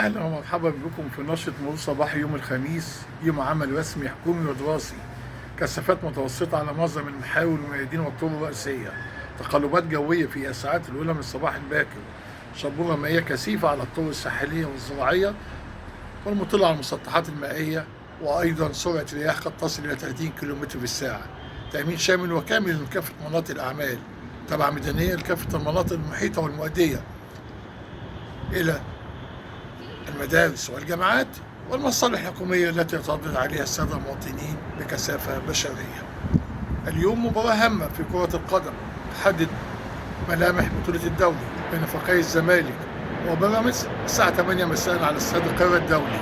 أهلا ومرحبا بكم في نشرة مرور صباحي يوم الخميس، يوم عمل رسمي حكومي ودراسي. كثافات متوسطة على معظم المحاور والميادين والطرق الرئيسية. تقلبات جوية في الساعات الأولى من الصباح الباكر. شبورة مائية كثيفة على الطرق الساحلية والزراعية والمطلة على المسطحات المائية، وأيضا سرعة رياح قد تصل إلى 30 كم في الساعة. تأمين شامل وكامل لكافة مناطق الأعمال. تبع ميدانية لكافة المناطق المحيطة والمؤدية إلى المدارس والجامعات والمصالح الحكومية التي يتردد عليها السادة المواطنين بكثافة بشرية. اليوم مباراة هامة في كرة القدم تحدد ملامح بطولة الدوري بين فريقي الزمالك وبيراميدز الساعة 8 مساء على استاد القاهرة الدولي.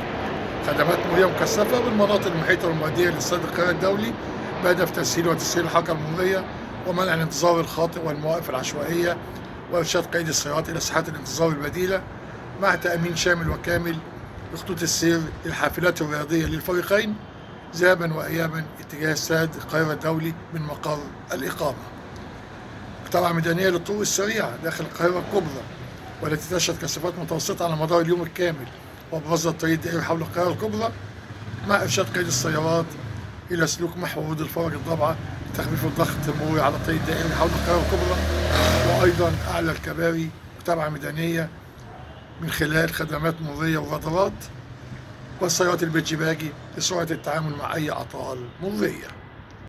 خدمات مرورية مكثفة بالمناطق المحيطة والمؤدية لاستاد القاهرة الدولي بهدف تسهيل وتسهيل الحركة المرورية ومنع الانتظار الخاطئ والمواقف العشوائية وإرشاد قيد السيارات إلى ساحات الانتظار البديلة، مع تأمين شامل وكامل لخطوط السير للحافلات الرياضية للفريقين ذهابا وإيابا اتجاه استاد القاهرة الدولي من مقر الإقامة. طبعا ميدانية للطرق السريعة داخل القاهرة الكبرى والتي تشهد كثافات متوسطة على مدار اليوم الكامل، وأبرزها الطريق الدائري حول القاهرة الكبرى مع إرشاد قيد السيارات إلى سلوك محور ورود الفرج الضبعة لتخفيف الضغط المروري على الطريق الدائري حول القاهرة الكبرى، وأيضا أعلى الكباري متابعة ميدانية من خلال خدمات مرورية ورادارات والسيارات البيتش باجي لسرعة التعامل مع أي أعطال مرورية.